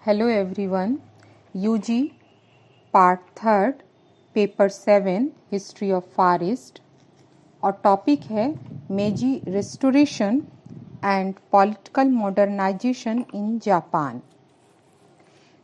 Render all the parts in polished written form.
Hello everyone, UG Part 3rd, Paper 7, History of Far East और topic है Meiji restoration and political modernisation in Japan.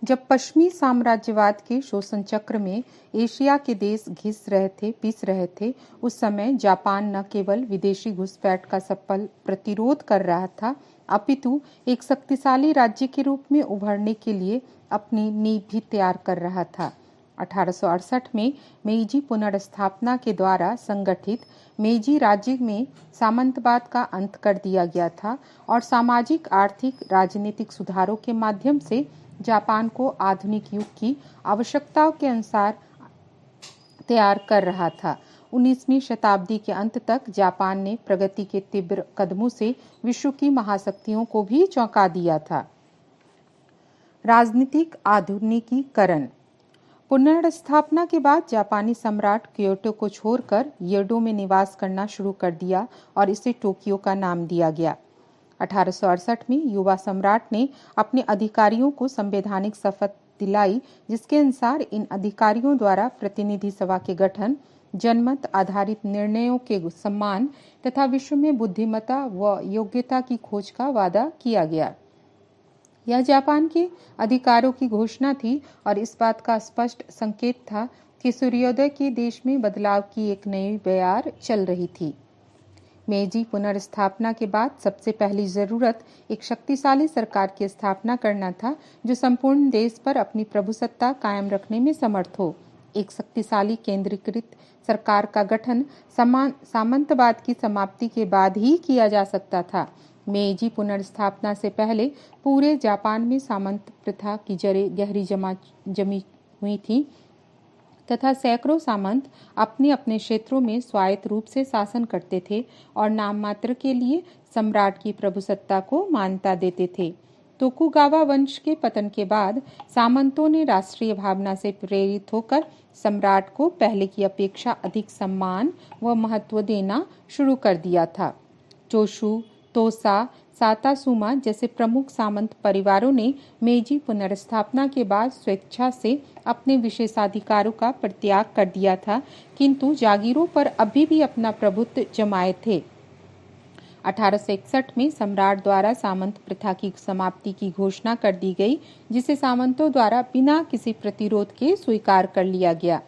जब पश्चिमी साम्राज्यवाद के शोषण चक्र में एशिया के देश पिस रहे थे, उस समय जापान न केवल विदेशी घुसपैठ का सफल प्रतिरोध कर रहा था, अपितु एक शक्तिशाली राज्य के रूप में उभरने के लिए अपनी नींव भी तैयार कर रहा था। 1868 में मेइजी पुनर्स्थापना के द्वारा संगठित मेइजी राज्य में सामंतवाद का अंत कर दिया गया था और सामाजिक, आर्थिक, राजनीतिक सुधारों के माध्यम से जापान को आधुनिक युग की आवश्यकताओं के अनुसार तैयार कर रहा था। 19वीं शताब्दी के अंत तक जापान ने प्रगति के तीव्र कदमों से विश्व की महाशक्तियों को भी चौंका दिया था। राजनीतिक आधुनिकीकरण। पुनर्स्थापना के बाद जापानी सम्राट क्योटो को छोड़कर येडो में निवास करना शुरू कर दिया और इसे टोक्यो का नाम दिया गया। 1868 में युवा सम्राट ने अपने अधिकारियों को संवैधानिक शपथ दिलाई, जिसके अनुसार इन अधिकारियों द्वारा प्रतिनिधि सभा के गठन, जनमत आधारित निर्णयों के सम्मान तथा विश्व में बुद्धिमत्ता व योग्यता की खोज का वादा किया गया। यह जापान के अधिकारों की घोषणा थी और इस बात का स्पष्ट संकेत था कि सूर्योदय के देश में बदलाव की एक नई बयार चल रही थी। मेइजी पुनर्स्थापना के बाद सबसे पहली जरूरत एक शक्तिशाली सरकार की स्थापना करना था, जो संपूर्ण देश पर अपनी प्रभुसत्ता कायम रखने में समर्थ हो। एक शक्तिशाली केंद्रीकृत सरकार का गठन सामंतवाद की समाप्ति के बाद ही किया जा सकता था। मेइजी पुनर्स्थापना से पहले पूरे जापान में सामंत प्रथा की जड़ें गहरी जमी हुई थी तथा सैकड़ों सामंत अपने अपने क्षेत्रों में स्वायत्त रूप से शासन करते थे और नाम मात्र के लिए सम्राट की प्रभुसत्ता को मान्यता देते थे। तोकुगावा वंश के पतन के बाद सामंतों ने राष्ट्रीय भावना से प्रेरित होकर सम्राट को पहले की अपेक्षा अधिक सम्मान व महत्व देना शुरू कर दिया था। चोशु, तोसा, सातासुमा जैसे प्रमुख सामंत परिवारों ने मेइजी पुनर्स्थापना के बाद स्वेच्छा से अपने विशेषाधिकारों का परित्याग कर दिया था, किंतु जागीरों पर अभी भी अपना प्रभुत्व जमाए थे। 1861 में सम्राट द्वारा सामंत प्रथा की समाप्ति की घोषणा कर दी गई, जिसे सामंतों द्वारा बिना किसी प्रतिरोध के स्वीकार कर लिया गया।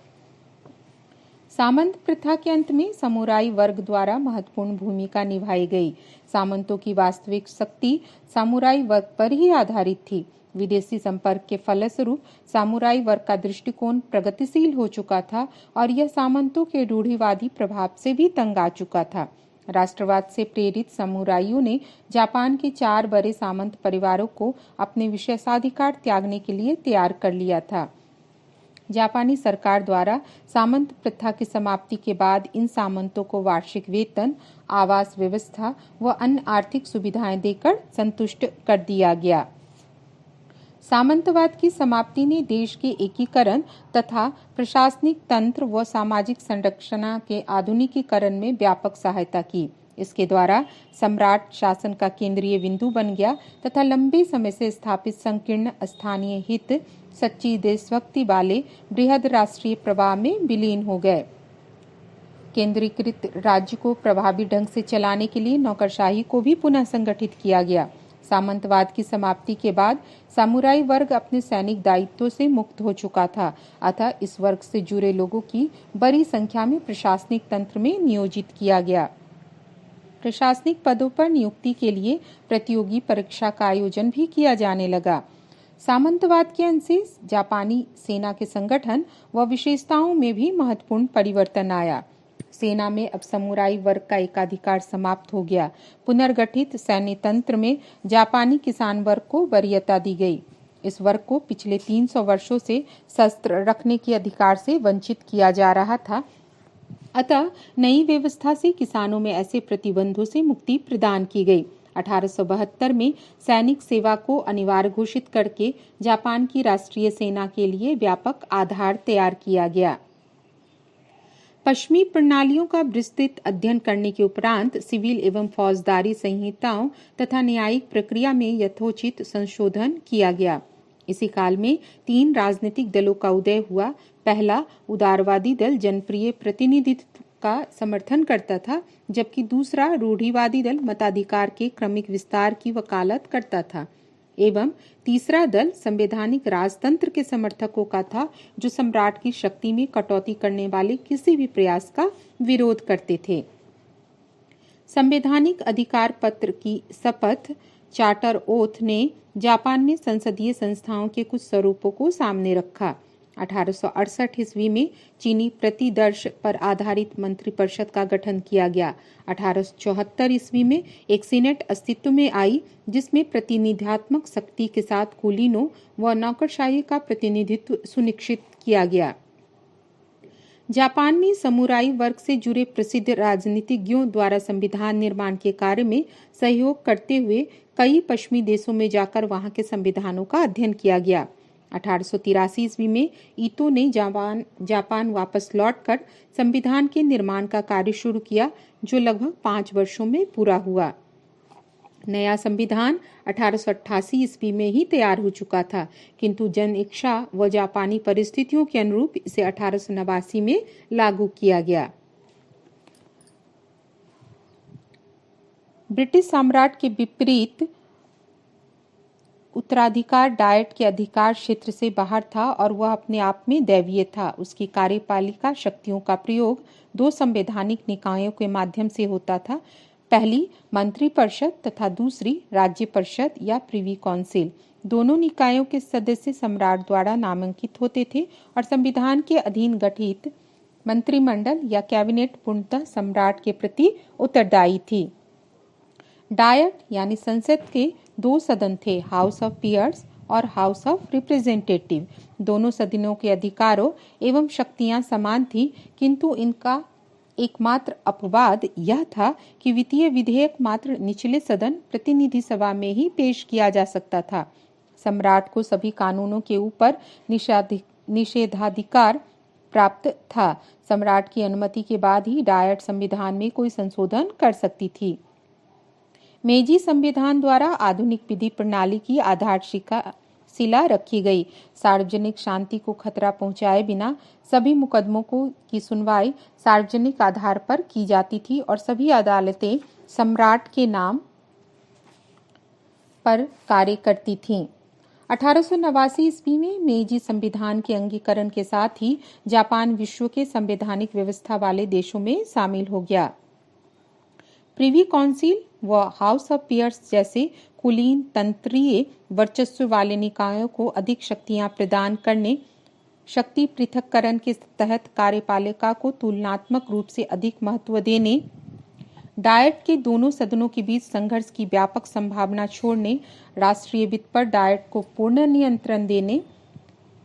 सामंत प्रथा के अंत में समुराई वर्ग द्वारा महत्वपूर्ण भूमिका निभाई गई। सामंतों की वास्तविक शक्ति समुराई वर्ग पर ही आधारित थी। विदेशी संपर्क के फलस्वरूप समुराई वर्ग का दृष्टिकोण प्रगतिशील हो चुका था और यह सामंतों के रूढ़िवादी प्रभाव से भी तंग आ चुका था। राष्ट्रवाद से प्रेरित समुराइयों ने जापान के 4 बड़े सामंत परिवारों को अपने विशेषाधिकार त्यागने के लिए तैयार कर लिया था। जापानी सरकार द्वारा सामंत प्रथा की समाप्ति के बाद इन सामंतों को वार्षिक वेतन, आवास व्यवस्था व अन्य आर्थिक सुविधाएं देकर संतुष्ट कर दिया गया। सामंतवाद की समाप्ति ने देश के एकीकरण तथा प्रशासनिक तंत्र व सामाजिक संरचना के आधुनिकीकरण में व्यापक सहायता की। इसके द्वारा सम्राट शासन का केंद्रीय बिंदु बन गया तथा लंबे समय से स्थापित संकीर्ण स्थानीय हित सच्ची देशभक्ति वाले बृहद राष्ट्रीय प्रवाह में विलीन हो गए। केंद्रीकृत राज्य को प्रभावी ढंग से चलाने के लिए नौकरशाही को भी पुनः संगठित किया गया। सामंतवाद की समाप्ति के बाद समुराई वर्ग अपने सैनिक दायित्वों से मुक्त हो चुका था, अतः इस वर्ग से जुड़े लोगों की बड़ी संख्या में प्रशासनिक तंत्र में नियोजित किया गया। प्रशासनिक पदों पर नियुक्ति के लिए प्रतियोगी परीक्षा का आयोजन भी किया जाने लगा। सामंतवाद के अंश से जापानी सेना के संगठन व विशेषताओं में भी महत्वपूर्ण परिवर्तन आया। सेना में अब समुराई वर्ग का एकाधिकार समाप्त हो गया। पुनर्गठित सैन्य तंत्र में जापानी किसान वर्ग को वरीयता दी गई। इस वर्ग को पिछले 300 वर्षों से शस्त्र रखने के अधिकार से वंचित किया जा रहा था, अतः नई व्यवस्था से किसानों में ऐसे प्रतिबंधों से मुक्ति प्रदान की गई। 1872 में सैनिक सेवा को अनिवार्य घोषित करके जापान की राष्ट्रीय सेना के लिए व्यापक आधार तैयार किया गया। पश्चिमी प्रणालियों का विस्तृत अध्ययन करने के उपरांत सिविल एवं फौजदारी संहिताओं तथा न्यायिक प्रक्रिया में यथोचित संशोधन किया गया। इसी काल में 3 राजनीतिक दलों का उदय हुआ। पहला उदारवादी दल जनप्रिय प्रतिनिधित्व का समर्थन करता था, जबकि दूसरा रूढ़िवादी दल मताधिकार के क्रमिक विस्तार की वकालत करता था, एवं तीसरा दल संवैधानिक राजतंत्र के समर्थकों का था, जो सम्राट की शक्ति में कटौती करने वाले किसी भी प्रयास का विरोध करते थे। संवैधानिक अधिकार पत्र की शपथ चार्टर ओथ ने जापान में संसदीय संस्थाओं के कुछ स्वरूपों को सामने रखा। 1868 ईस्वी में चीनी प्रतिदर्श पर आधारित मंत्रिपरिषद का गठन किया गया। 1874 ईस्वी में एक सीनेट अस्तित्व में आई, जिसमें प्रतिनिधित्वात्मक शक्ति के साथ कुलीनों व नौकरशाही का प्रतिनिधित्व सुनिश्चित किया गया। जापान में समुराई वर्ग से जुड़े प्रसिद्ध राजनीतिज्ञों द्वारा संविधान निर्माण के कार्य में सहयोग करते हुए कई पश्चिमी देशों में जाकर वहां के संविधानों का अध्ययन किया गया। 1883 ईस्वी में ईतो ने जापान वापस लौटकर संविधान के निर्माण का कार्य शुरू किया, जो लगभग 5 वर्षों में पूरा हुआ। नया संविधान 1888 ईस्वी में ही तैयार हो चुका था, किंतु जन इच्छा व जापानी परिस्थितियों के अनुरूप इसे 1889 में लागू किया गया। ब्रिटिश सम्राट के विपरीत उत्तराधिकार डायट के अधिकार क्षेत्र से बाहर था और वह अपने आप में दैवीय था। उसकी कार्यपालिका शक्तियों का प्रयोग 2 संवैधानिक निकायों के माध्यम से होता था, पहली मंत्रिपरिषद तथा दूसरी राज्य परिषद या प्रिवी काउंसिल। दोनों निकायों के सदस्य सम्राट द्वारा नामांकित होते थे और संविधान के अधीन गठित मंत्रिमंडल या कैबिनेट पूर्णतः सम्राट के प्रति उत्तरदायी थी। डायट यानी संसद के 2 सदन थे, हाउस ऑफ पीयर्स और हाउस ऑफ रिप्रेजेंटेटिव। दोनों सदनों के अधिकारों एवं शक्तियां समान थी, किंतु इनका एकमात्र अपवाद यह था कि वित्तीय विधेयक मात्र निचले सदन प्रतिनिधि सभा में ही पेश किया जा सकता था। सम्राट को सभी कानूनों के ऊपर निषेधाधिकार प्राप्त था। सम्राट की अनुमति के बाद ही डायट संविधान में कोई संशोधन कर सकती थी। मेजी संविधान द्वारा आधुनिक विधि प्रणाली की आधारशिला रखी गई। सार्वजनिक शांति को खतरा पहुंचाए बिना सभी मुकदमों की सुनवाई सार्वजनिक आधार पर की जाती थी और सभी अदालतें सम्राट के नाम पर कार्य करती थीं। 1889 ईस्वी में मेजी संविधान के अंगीकरण के साथ ही जापान विश्व के संवैधानिक व्यवस्था वाले देशों में शामिल हो गया। प्रिवी काउंसिल व हाउस ऑफ पीयर्स जैसे कुलीन तंत्रीय वर्चस्व वाले निकायों को अधिक शक्तियां प्रदान करने, शक्ति पृथक्करण के तहत कार्यपालिका को तुलनात्मक रूप से अधिक महत्व देने, डायट के दोनों सदनों के बीच संघर्ष की व्यापक संभावना छोड़ने, राष्ट्रीय वित्त पर डायट को पूर्ण नियंत्रण देने,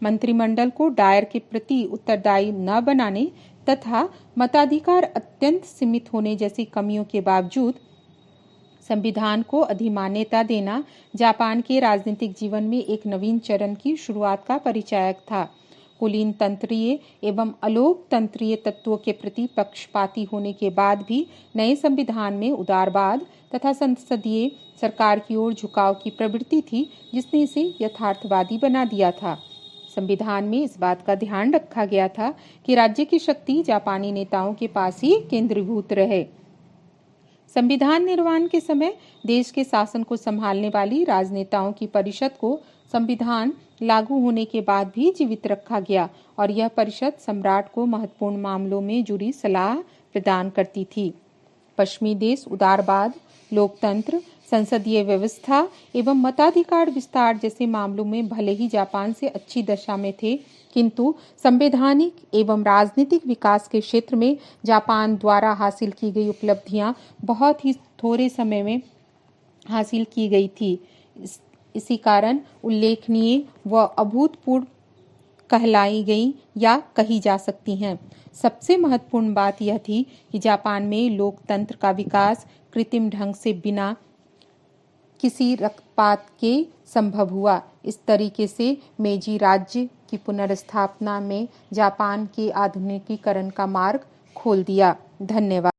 मंत्रिमंडल को डायट के प्रति उत्तरदायी न बनाने तथा मताधिकार अत्यंत सीमित होने जैसी कमियों के बावजूद संविधान को अधिमान्यता देना जापान के राजनीतिक जीवन में एक नवीन चरण की शुरुआत का परिचायक था। कुलीन तंत्रीय एवं अलोकतंत्रीय तत्वों के प्रति पक्षपाती होने के बाद भी नए संविधान में उदारवाद तथा संसदीय सरकार की ओर झुकाव की प्रवृत्ति थी, जिसने इसे यथार्थवादी बना दिया था। संविधान में इस बात का ध्यान रखा गया था कि राज्य की शक्ति जापानी नेताओं के पास ही केंद्रीभूत रहे। संविधान निर्माण के समय देश के शासन को संभालने वाली राजनेताओं की परिषद को संविधान लागू होने के बाद भी जीवित रखा गया और यह परिषद सम्राट को महत्वपूर्ण मामलों में जुड़ी सलाह प्रदान करती थी। पश्चिमी देश उदारवाद, लोकतंत्र, संसदीय व्यवस्था एवं मताधिकार विस्तार जैसे मामलों में भले ही जापान से अच्छी दशा में थे, किंतु संवैधानिक एवं राजनीतिक विकास के क्षेत्र में जापान द्वारा हासिल की गई उपलब्धियां बहुत ही थोड़े समय में हासिल की गई थी। इसी कारण उल्लेखनीय व अभूतपूर्व कहलाई गई या कही जा सकती हैं। सबसे महत्वपूर्ण बात यह थी कि जापान में लोकतंत्र का विकास कृत्रिम ढंग से बिना किसी रक्तपात के संभव हुआ। इस तरीके से मेजी राज्य की पुनर्स्थापना में जापान के आधुनिकीकरण का मार्ग खोल दिया। धन्यवाद।